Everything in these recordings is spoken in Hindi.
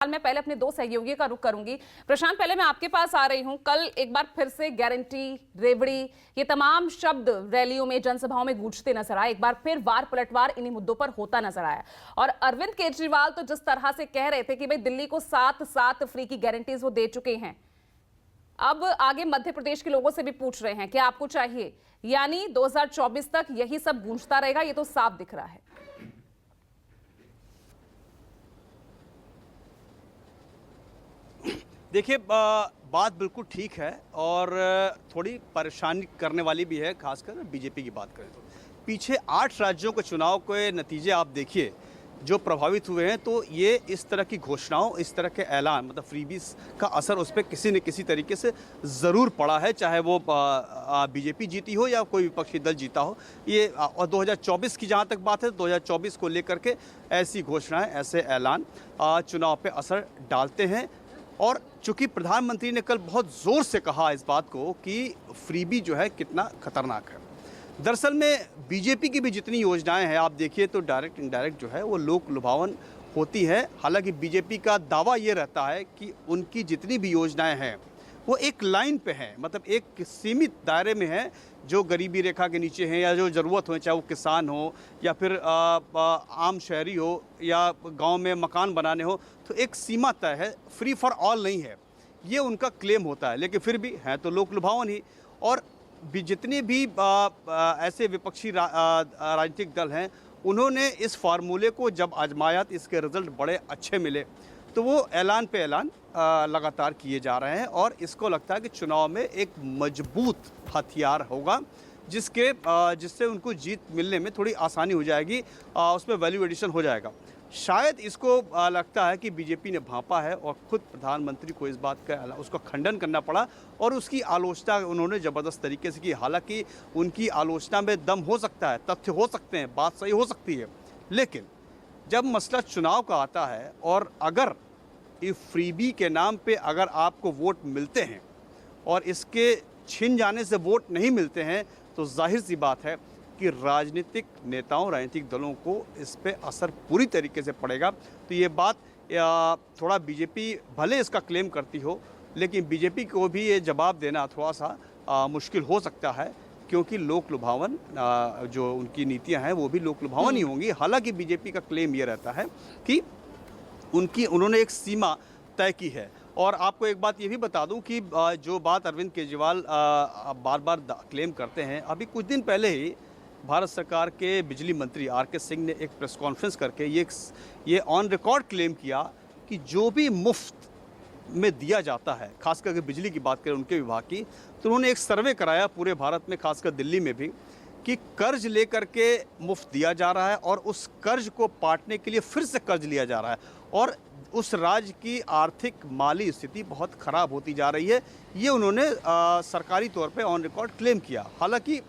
फिलहाल मैं पहले अपने दो सहयोगियों का रुख करूंगी। प्रशांत, पहले मैं आपके पास आ रही हूं। कल एक बार फिर से गारंटी, रेवड़ी, ये तमाम शब्द रैलियों में, जनसभाओं में गूंजते नजर आए। एक बार फिर वार पलटवार इन्हीं मुद्दों पर होता नजर आया। और अरविंद केजरीवाल तो जिस तरह से कह रहे थे कि भाई दिल्ली को 7 फ्री की गारंटीज वो दे चुके हैं, अब आगे मध्य प्रदेश के लोगों से भी पूछ रहे हैं कि आपको चाहिए, यानी 2024 तक यही सब गूंजता रहेगा। ये तो साफ दिख रहा है। देखिए, बात बिल्कुल ठीक है और थोड़ी परेशानी करने वाली भी है, खासकर बीजेपी की बात करें तो। पीछे 8 राज्यों के चुनाव के नतीजे आप देखिए जो प्रभावित हुए हैं, तो ये इस तरह की घोषणाओं, इस तरह के ऐलान, मतलब फ्रीबीज का असर उस पर किसी न किसी तरीके से ज़रूर पड़ा है, चाहे वो बीजेपी जीती हो या कोई विपक्षी दल जीता हो। ये और 2024 की जहाँ तक बात है, 2024 को लेकर के ऐसी घोषणाएं, ऐसे ऐलान चुनाव पे असर डालते हैं। और चूंकि प्रधानमंत्री ने कल बहुत ज़ोर से कहा इस बात को कि फ्रीबी जो है कितना खतरनाक है। दरअसल में बीजेपी की भी जितनी योजनाएं हैं आप देखिए तो डायरेक्ट इनडायरेक्ट जो है वो लोक लुभावन होती है। हालांकि बीजेपी का दावा ये रहता है कि उनकी जितनी भी योजनाएं हैं वो एक लाइन पे हैं, मतलब एक सीमित दायरे में है, जो गरीबी रेखा के नीचे हैं या जो ज़रूरत हो, चाहे वो किसान हो या फिर आम शहरी हो या गांव में मकान बनाने हो, तो एक सीमा तय है, फ्री फॉर ऑल नहीं है, ये उनका क्लेम होता है। लेकिन फिर भी हैं तो लोक लुभावन ही। और जितने भी ऐसे विपक्षी राजनीतिक दल हैं, उन्होंने इस फार्मूले को जब आजमाया तो इसके रिजल्ट बड़े अच्छे मिले, तो वो ऐलान पे ऐलान लगातार किए जा रहे हैं। और इसको लगता है कि चुनाव में एक मजबूत हथियार होगा जिससे उनको जीत मिलने में थोड़ी आसानी हो जाएगी, उसमें वैल्यू एडिशन हो जाएगा। शायद इसको लगता है कि बीजेपी ने भांपा है और खुद प्रधानमंत्री को इस बात का उसका खंडन करना पड़ा और उसकी आलोचना उन्होंने ज़बरदस्त तरीके से की। हालांकि उनकी आलोचना में दम हो सकता है, तथ्य हो सकते हैं, बात सही हो सकती है, लेकिन जब मसला चुनाव का आता है और अगर इस फ्रीबी के नाम पे अगर आपको वोट मिलते हैं और इसके छिन जाने से वोट नहीं मिलते हैं, तो जाहिर सी बात है कि राजनीतिक नेताओं, राजनीतिक दलों को इस पे असर पूरी तरीके से पड़ेगा। तो ये बात थोड़ा बीजेपी भले इसका क्लेम करती हो, लेकिन बीजेपी को भी ये जवाब देना थोड़ा सा मुश्किल हो सकता है, क्योंकि लोक लुभावन जो उनकी नीतियां हैं वो भी लोक लुभावन ही होंगी। हालांकि बीजेपी का क्लेम ये रहता है कि उन्होंने एक सीमा तय की है। और आपको एक बात ये भी बता दूं कि जो बात अरविंद केजरीवाल बार बार क्लेम करते हैं, अभी कुछ दिन पहले ही भारत सरकार के बिजली मंत्री आर.के. सिंह ने एक प्रेस कॉन्फ्रेंस करके ये ऑन रिकॉर्ड क्लेम किया कि जो भी मुफ्त में दिया जाता है, खासकर अगर बिजली की बात करें उनके विभाग की, तो उन्होंने एक सर्वे कराया पूरे भारत में, खासकर दिल्ली में भी, कि कर्ज लेकर के मुफ्त दिया जा रहा है और उस कर्ज को पाटने के लिए फिर से कर्ज लिया जा रहा है और उस राज्य की आर्थिक माली स्थिति बहुत ख़राब होती जा रही है। ये उन्होंने सरकारी तौर पे ऑन रिकॉर्ड क्लेम किया। हालांकि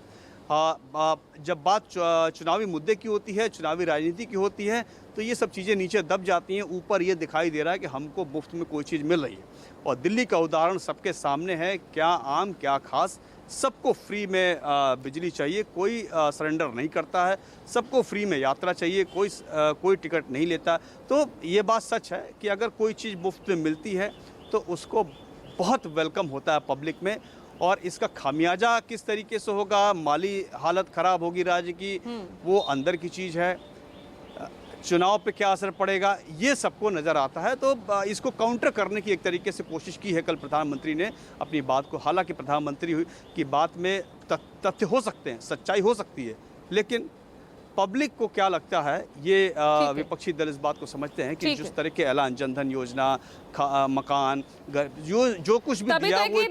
जब बात चुनावी मुद्दे की होती है, चुनावी राजनीति की होती है, तो ये सब चीज़ें नीचे दब जाती हैं। ऊपर ये दिखाई दे रहा है कि हमको मुफ्त में कोई चीज़ मिल रही है। और दिल्ली का उदाहरण सबके सामने है, क्या आम क्या खास, सबको फ्री में बिजली चाहिए, कोई सरेंडर नहीं करता है, सबको फ्री में यात्रा चाहिए, कोई टिकट नहीं लेता। तो ये बात सच है कि अगर कोई चीज़ मुफ्त में मिलती है तो उसको बहुत वेलकम होता है पब्लिक में। और इसका खामियाजा किस तरीके से होगा, माली हालत ख़राब होगी राज्य की, वो अंदर की चीज़ है। चुनाव पे क्या असर पड़ेगा ये सबको नज़र आता है। तो इसको काउंटर करने की एक तरीके से कोशिश की है कल प्रधानमंत्री ने अपनी बात को। हालांकि प्रधानमंत्री की बात में तथ्य हो सकते हैं, सच्चाई हो सकती है, लेकिन पब्लिक को क्या लगता है, ये विपक्षी दल इस बात को समझते हैं कि जिस तरह के ऐलान, जनधन योजना, मकान, जो कुछ भी दिया वो